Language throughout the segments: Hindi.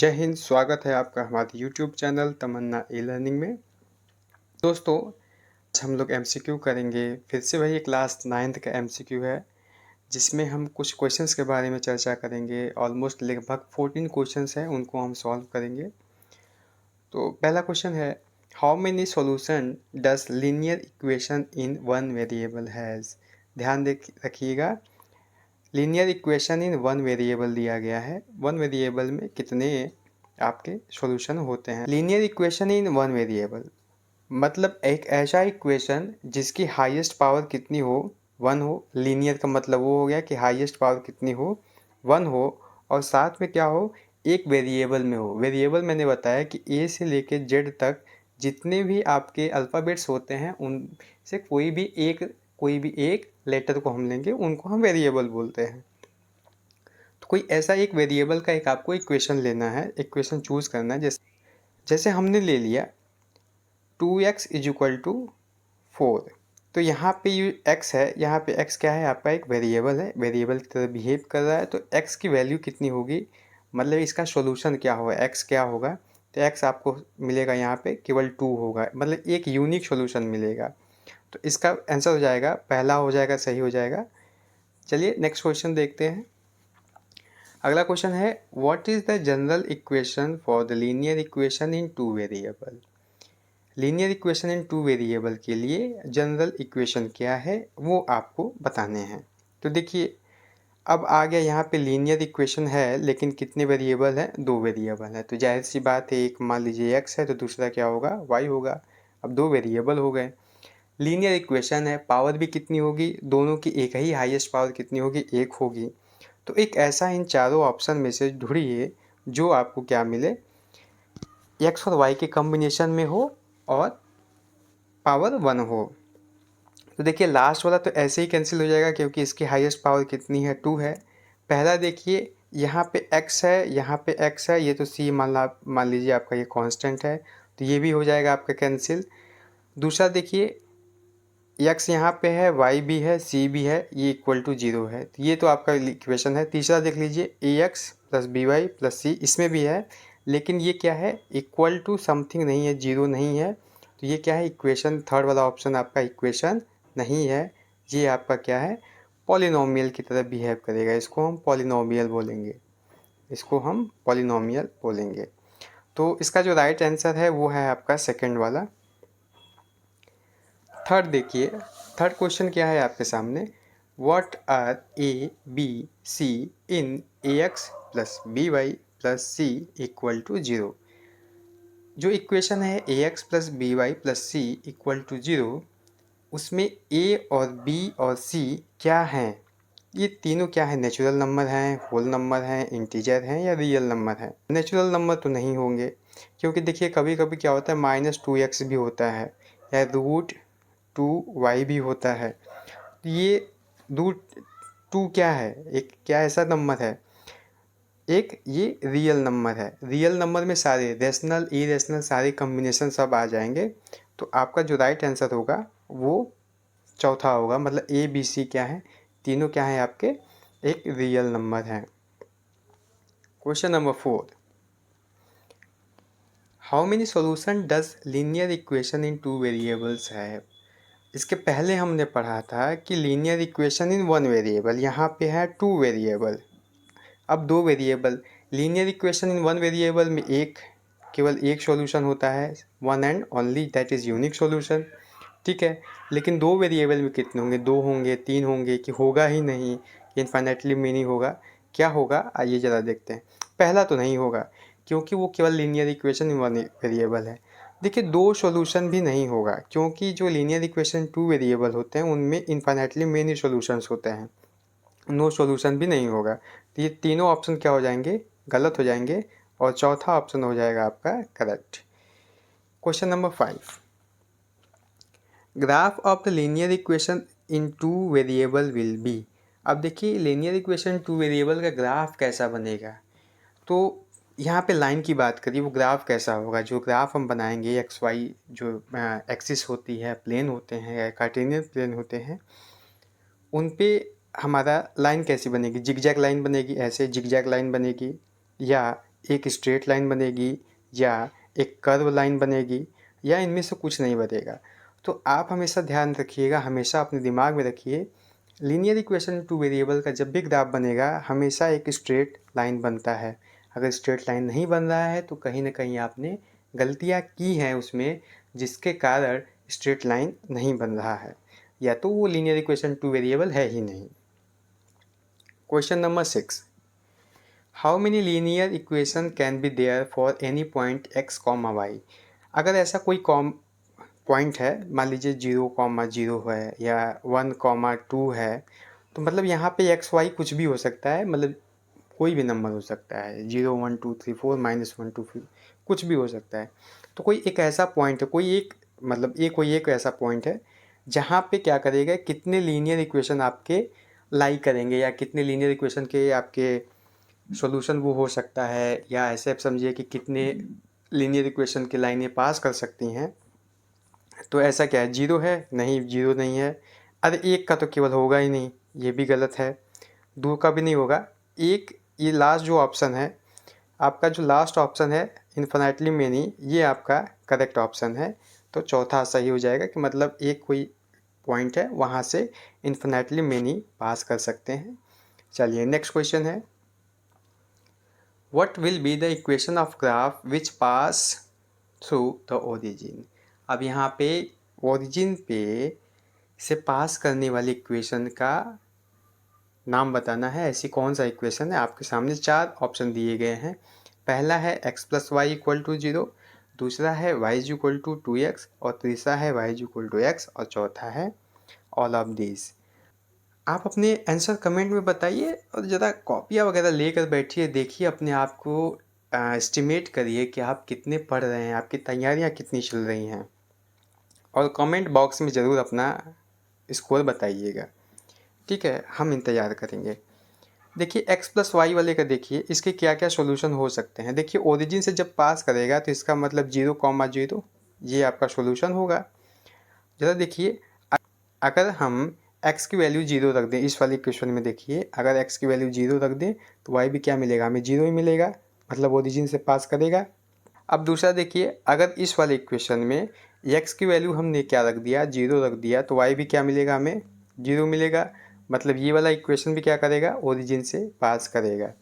जय हिंद। स्वागत है आपका हमारे यूट्यूब चैनल तमन्ना ई लर्निंग में। दोस्तों, आज हम लोग एमसीक्यू करेंगे। फिर से वही क्लास 9th का एमसीक्यू है, जिसमें हम कुछ क्वेश्चंस के बारे में चर्चा करेंगे। ऑलमोस्ट लगभग 14 क्वेश्चंस हैं, उनको हम सॉल्व करेंगे। तो पहला क्वेश्चन है, how many solution does linear equation in one variable has. ध्यान रखिएगा, linear equation in one variable दिया गया है। वन वेरिएबल में कितने आपके सॉल्यूशन होते हैं। Linear equation in one variable मतलब एक ऐसा इक्वेशन जिसकी हाईएस्ट पावर कितनी हो, वन हो। लीनियर का मतलब वो हो गया कि हाईएस्ट पावर कितनी हो, वन हो, और साथ में क्या हो, एक वेरिएबल में हो। वेरिएबल मैंने बताया कि ए से लेके जेड तक जितने भी आपके अल्फ़ाबेट्स होते हैं उनसे कोई भी एक लेटर को हम लेंगे, उनको हम वेरिएबल बोलते हैं। तो कोई ऐसा एक वेरिएबल का एक आपको इक्वेशन लेना है, इक्वेशन चूज़ करना है। जैसे हमने ले लिया 2x इज इक्वल टू 4। तो यहाँ पे ये x है, यहाँ पे x क्या है, आपका एक वेरिएबल है, वेरिएबल की तरह बिहेव कर रहा है। तो x की वैल्यू कितनी होगी, मतलब इसका सॉल्यूशन क्या होगा, x क्या होगा। तो x आपको मिलेगा यहाँ पे केवल 2 होगा, मतलब एक यूनिक सॉल्यूशन मिलेगा। तो इसका आंसर हो जाएगा, पहला हो जाएगा, सही हो जाएगा। चलिए नेक्स्ट क्वेश्चन देखते हैं। अगला क्वेश्चन है, what is the general equation for the linear equation in two variable. Linear equation in two variable के लिए जनरल इक्वेशन क्या है वो आपको बताने हैं। तो देखिए, अब आ गया यहाँ पे लीनियर इक्वेशन है, लेकिन कितने वेरिएबल हैं, दो वेरिएबल है। तो जाहिर सी बात है, एक मान लीजिए x है तो दूसरा क्या होगा, y होगा। अब दो वेरिएबल हो गए। लीनियर इक्वेशन है, पावर भी कितनी होगी, दोनों की एक ही हाईएस्ट पावर कितनी होगी, एक होगी। तो एक ऐसा इन चारों ऑप्शन में से ढूंढिए जो आपको क्या मिले, x और y के कॉम्बिनेशन में हो और पावर 1 हो। तो देखिए लास्ट वाला तो ऐसे ही कैंसिल हो जाएगा, क्योंकि इसकी हाईएस्ट पावर कितनी है, 2 है। पहला देखिए, यहाँ पे x है, यहाँ पे x है, ये तो c मान लीजिए आपका ये कांस्टेंट है, तो ये भी हो जाएगा आपका कैंसिल। दूसरा देखिए, x यहाँ पे है, y भी है, c भी है, ये इक्वल टू 0 है, तो ये तो आपका इक्वेशन है। तीसरा देख लीजिए, ax plus by plus c, इसमें भी है, लेकिन ये क्या है, इक्वल टू समथिंग नहीं है, 0 नहीं है। तो ये क्या है, इक्वेशन थर्ड वाला ऑप्शन आपका इक्वेशन नहीं है। ये आपका क्या है, पॉलिनोमियल की तरह बिहेव करेगा, इसको हम पॉलिनोमियल बोलेंगे, इसको हम पॉलिनोमियल बोलेंगे। तो इसका जो राइट आंसर है वो है आपका सेकेंड वाला। थर्ड देखिए, थर्ड क्वेश्चन क्या है आपके सामने, what are A B C in A X plus B Y plus C equal to 0। जो इक्वेशन है A X plus B Y plus C equal to 0, उसमें ए और बी और सी क्या हैं, ये तीनों क्या है, नेचुरल नंबर हैं, होल नंबर हैं, इंटीजर हैं या रियल नंबर हैं। नेचुरल नंबर तो नहीं होंगे, क्योंकि देखिए कभी कभी क्या होता है, -2x भी होता है या √2y भी होता है। तो ये √2 क्या है, एक क्या ऐसा नंबर है, एक ये रियल नंबर है। रियल नंबर में सारे रेशनल इरेशनल सारे कम्बिनेशन सब आ जाएंगे। तो आपका जो राइट आंसर होगा वो चौथा होगा, मतलब ए बी सी क्या है, तीनों क्या है आपके, एक रियल नंबर है। Question number 4, how many solution does linear equation in two variables है। इसके पहले हमने पढ़ा था कि linear equation in one variable, यहाँ पे है टू वेरिएबल। अब दो variable, linear equation in one variable में केवल एक सॉल्यूशन होता है, one and only, that is unique solution. ठीक है, लेकिन दो वेरिएबल में कितने होंगे, दो होंगे, तीन होंगे, कि होगा ही नहीं, इनफाइनाइटली मेनी होगा। क्या होगा, आइए ज़रा देखते हैं। पहला तो नहीं होगा, क्योंकि वो केवल linear equation in one variable है। देखिए दो सॉल्यूशन भी नहीं होगा, क्योंकि जो लीनियर इक्वेशन टू वेरिएबल होते हैं उनमें इनफाइनाइटली मेनी सॉल्यूशंस होते हैं। नो सॉल्यूशन भी नहीं होगा। तो ये तीनों ऑप्शन क्या हो जाएंगे, गलत हो जाएंगे, और चौथा ऑप्शन हो जाएगा आपका correct. Question number 5, graph of the linear equation in two variable will be. अब देखिए लीनियर इक्वेशन टू वेरिएबल का ग्राफ कैसा बनेगा। तो यहाँ पे लाइन की बात करिए, वो ग्राफ कैसा होगा, जो ग्राफ हम बनाएंगे एक्स वाई जो एक्सिस होती है, प्लेन होते हैं, कार्टेशियन प्लेन होते हैं, उन पे हमारा लाइन कैसी बनेगी, जिगजैग लाइन बनेगी, ऐसे जिगजैग लाइन बनेगी, या एक स्ट्रेट लाइन बनेगी या एक कर्व लाइन बनेगी या इनमें से कुछ नहीं बनेगा। तो आप हमेशा ध्यान रखिएगा, हमेशा अपने दिमाग में रखिए, लीनियर इक्वेशन टू वेरिएबल का जब भी ग्राफ बनेगा हमेशा एक स्ट्रेट लाइन बनता है। अगर स्ट्रेट लाइन नहीं बन रहा है तो कहीं ना कहीं आपने गलतियाँ की हैं उसमें, जिसके कारण स्ट्रेट लाइन नहीं बन रहा है, या तो वो लीनियर इक्वेशन टू वेरिएबल है ही नहीं। Question number 6, how many linear equation can be there for any point x, y। अगर ऐसा कोई पॉइंट है, मान लीजिए 0,0 है या 1,2 है, तो मतलब यहाँ पे एक्स वाई कुछ भी हो सकता है, मतलब कोई भी नंबर हो सकता है, 0, 1, 2, 3, 4, -1, 2, 3, कुछ भी हो सकता है। तो कोई एक ऐसा पॉइंट है, कोई एक मतलब कोई एक ऐसा पॉइंट है जहाँ पे क्या करेगा, कितने लीनियर इक्वेशन आपके लाई करेंगे या कितने लीनियर इक्वेशन के आपके सॉल्यूशन वो हो सकता है, या ऐसे आप समझिए कि कितने लीनियर इक्वेशन की लाइनें पास कर सकती हैं। तो ऐसा क्या है, 0 है? नहीं, 0 नहीं है। अरे एक का तो केवल होगा ही नहीं, ये भी गलत है। 2 का भी नहीं होगा। एक ये लास्ट जो ऑप्शन है, आपका जो लास्ट ऑप्शन है इन्फिनिटली मेनी, ये आपका करेक्ट ऑप्शन है। तो चौथा सही हो जाएगा कि मतलब एक कोई पॉइंट है वहाँ से इन्फिनिटली मेनी पास कर सकते हैं। चलिए नेक्स्ट क्वेश्चन है, what will be the equation of graph which pass through the origin. अब यहाँ पे ओरिजिन पे से पास करने वाली इक्वेशन का नाम बताना है। ऐसी कौन सा इक्वेशन है? आपके सामने 4 ऑप्शन दिए गए हैं। पहला है x plus y equal to 0, दूसरा है y is equal to 2x, और तीसरा है y is equal to x, और चौथा है ऑल ऑफ दिस। आप अपने आंसर कमेंट में बताइए और ज़रा कॉपियाँ वगैरह लेकर बैठिए, देखिए अपने आप को एस्टिमेट करिए कि आप कितने पढ़ रहे हैं, आपकी तैयारियाँ कितनी चल रही हैं, और कमेंट बॉक्स में ज़रूर अपना स्कोर बताइएगा। ठीक है, हम इंतज़ार करेंगे। देखिए x प्लस वाई वाले का देखिए, इसके क्या क्या सॉल्यूशन हो सकते हैं। देखिए ओरिजिन से जब पास करेगा तो इसका मतलब 0,0 ये आपका सॉल्यूशन होगा। ज़रा देखिए, अगर हम x की वैल्यू 0 रख दें इस वाले इक्वेशन में, देखिए अगर x की वैल्यू 0 रख दें तो y भी क्या मिलेगा, हमें 0 ही मिलेगा, मतलब ओरिजिन से पास करेगा। अब दूसरा देखिए, अगर इस वाले इक्वेशन में x की वैल्यू हमने क्या रख दिया, 0 रख दिया, तो y भी क्या मिलेगा, हमें 0 मिलेगा, मतलब ये वाला इक्वेशन भी क्या करेगा, ओरिजिन से पास करेगा।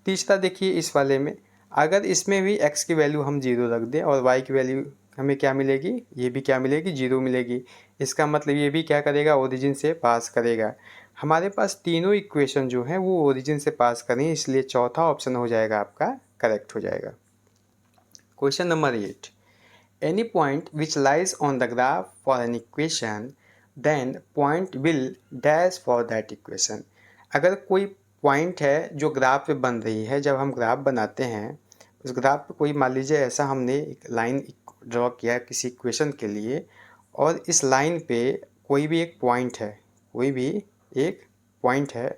तीसरा देखिए, इस वाले में अगर इसमें भी x की वैल्यू हम 0 रख दें और y की वैल्यू हमें क्या मिलेगी, ये भी क्या मिलेगी, 0 मिलेगी। इसका मतलब ये भी क्या करेगा, ओरिजिन से पास करेगा। हमारे पास तीनों इक्वेशन जो हैं वो ओरिजिन से पास करें, इसलिए चौथा ऑप्शन हो जाएगा आपका करेक्ट हो जाएगा। Question number 8, any point which lies on the graph for an equation, then point will dash for that equation। अगर कोई पॉइंट है जो ग्राफ पे बन रही है, जब हम ग्राफ बनाते हैं उस ग्राफ पे कोई मान लीजिए ऐसा हमने एक लाइन ड्रॉ किया किसी इक्वेशन के लिए, और इस लाइन पे कोई भी एक पॉइंट है, कोई भी एक पॉइंट है,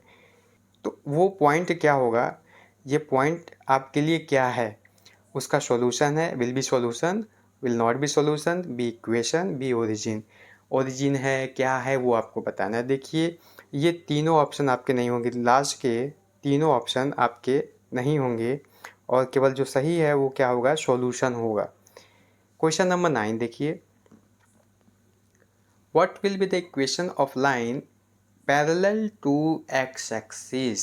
तो वो पॉइंट क्या होगा, ये पॉइंट आपके लिए क्या है, उसका सॉल्यूशन है, will be solution, will not be solution, be equation, be origin. Origin है क्या है वो आपको बताना है। देखिए ये तीनों ऑप्शन आपके नहीं होंगे, लास्ट के तीनों ऑप्शन आपके नहीं होंगे, और केवल जो सही है वो क्या होगा, सॉल्यूशन होगा। क्वेश्चन नंबर 9 देखिए, what will be the equation of line parallel to x axis.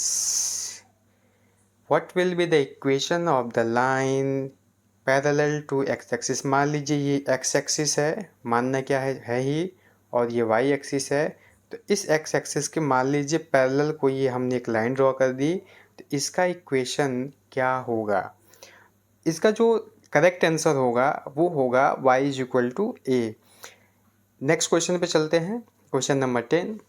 What will be the equation of the line parallel to x axis. मान लीजिए ये एक्स एक्सिस है, मानना क्या है ही, और ये वाई एक्सिस है। तो इस एक्स एक्सिस के मान लीजिए पैरेलल कोई ये हमने एक लाइन ड्रॉ कर दी, तो इसका इक्वेशन क्या होगा, इसका जो करेक्ट आंसर होगा वो होगा y is equal to a. Next question पे चलते हैं, question number 10,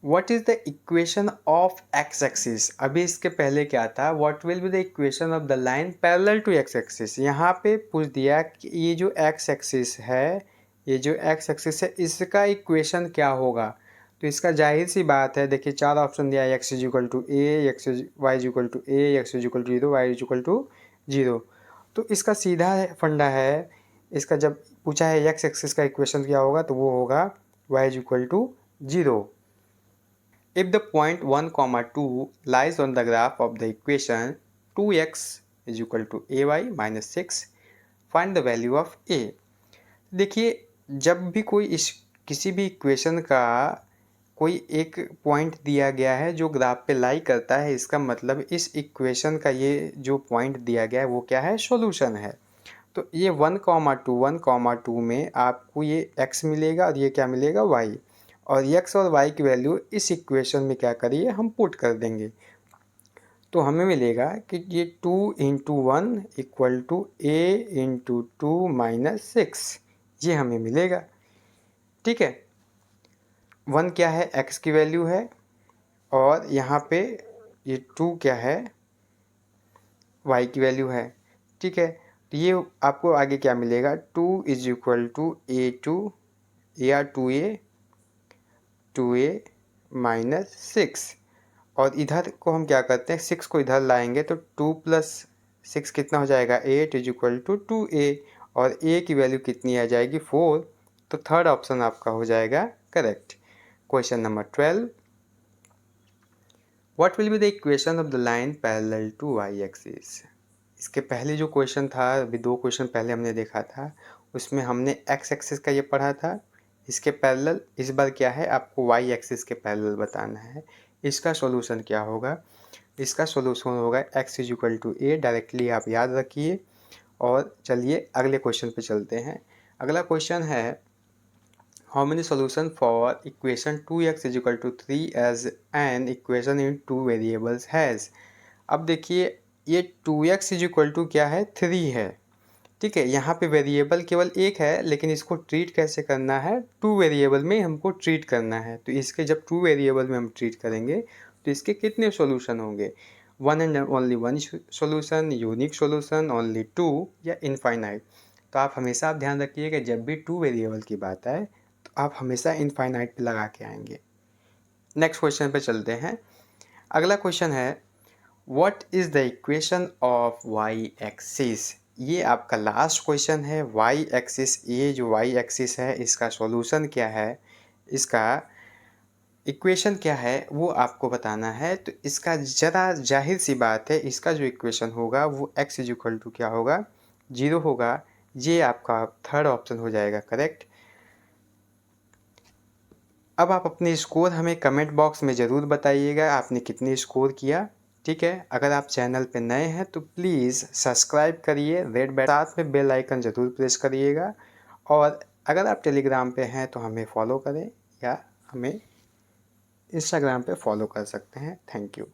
what is the equation of x axis. अभी इसके पहले क्या था, what will be the equation of the line parallel to x axis. यहाँ पे पूछ दिया कि ये जो एक्स एक्सिस है, ये जो एक्स एक्सिस है इसका इक्वेशन क्या होगा। तो इसका जाहिर सी बात है, देखिए 4 ऑप्शन दिया है, x is equal to a, x y is equal to a, x is equal to 0, y is equal to 0। तो इसका सीधा फंडा है, इसका जब पूछा है एक्स एक्सिस का इक्वेशन क्या होगा तो वो होगा y is equal to 0। If the point 1, 2 lies on the graph of the equation, 2x is equal to ay minus 6, find the value of a। देखिए, जब भी किसी भी इक्वेशन का कोई एक पॉइंट दिया गया है जो ग्राफ पे लाई करता है, इसका मतलब इस इक्वेशन का ये जो पॉइंट दिया गया है वो क्या है, सॉल्यूशन है। तो ये 1,2 में आपको ये x मिलेगा और ये क्या मिलेगा, y, और x और y की वैल्यू इस इक्वेशन में क्या करिए, हम पुट कर देंगे। तो हमें मिलेगा कि ये 2 into 1 equal to a into 2 minus 6, ये हमें मिलेगा। ठीक है, 1 क्या है, x की वैल्यू है, और यहाँ पे ये 2 क्या है, y की वैल्यू है। ठीक है, तो ये आपको आगे क्या मिलेगा, 2 इज इक्वल टू a2 या 2a माइनस 6, और इधर को हम क्या करते हैं, 6 को इधर लाएंगे तो 2 प्लस 6 कितना हो जाएगा, 8 इज इक्वल टू 2a, और a की वैल्यू कितनी आ जाएगी, 4। तो थर्ड ऑप्शन आपका हो जाएगा correct. Question number 12, what will be the equation of the line parallel to y axis. इसके पहले जो क्वेश्चन था, अभी 2 क्वेश्चन पहले हमने देखा था, उसमें हमने एक्स एक्सिस का ये पढ़ा था, इसके पैरेलल। इस बार क्या है, आपको वाई एक्सिस के पैरेलल बताना है। इसका सॉल्यूशन क्या होगा, इसका सॉल्यूशन होगा x is equal to a, directly आप याद रखिए। और चलिए अगले क्वेश्चन पे चलते हैं। अगला क्वेश्चन है, how many solution for equation 2x is equal to 3 as an equation in 2 variables has. अब देखिए, ये 2x इज इक्वल टू क्या है, 3 है। ठीक है, यहाँ पे वेरिएबल केवल एक है, लेकिन इसको ट्रीट कैसे करना है, 2 वेरिएबल में हमको ट्रीट करना है। तो इसके जब 2 वेरिएबल में हम ट्रीट करेंगे तो इसके कितने सॉल्यूशन होंगे, one and only one solution, unique solution, only 2, या इनफाइनाइट। तो आप हमेशा ध्यान रखिए कि जब भी 2 वेरिएबल की बात आए तो आप हमेशा इनफाइनाइट पे लगा के आएंगे। नेक्स्ट क्वेश्चन पे चलते हैं। अगला क्वेश्चन है, what is the equation of y axis. ये आपका लास्ट क्वेश्चन है। वाई एक्सिस, ये जो वाई एक्सिस है इसका सॉल्यूशन क्या है, इसका इक्वेशन क्या है वो आपको बताना है। तो इसका ज़रा जाहिर सी बात है, इसका जो इक्वेशन होगा वो x इज इक्वल टू क्या होगा, 0 होगा। ये आपका थर्ड ऑप्शन हो जाएगा करेक्ट। अब आप अपने स्कोर हमें कमेंट बॉक्स में ज़रूर बताइएगा, आपने कितने स्कोर किया। ठीक है, अगर आप चैनल पे नए हैं तो प्लीज़ सब्सक्राइब करिए, साथ में बेल आइकन ज़रूर प्रेस करिएगा। और अगर आप टेलीग्राम पे हैं तो हमें फॉलो करें, या हमें इंस्टाग्राम पे फॉलो कर सकते हैं। Thank you.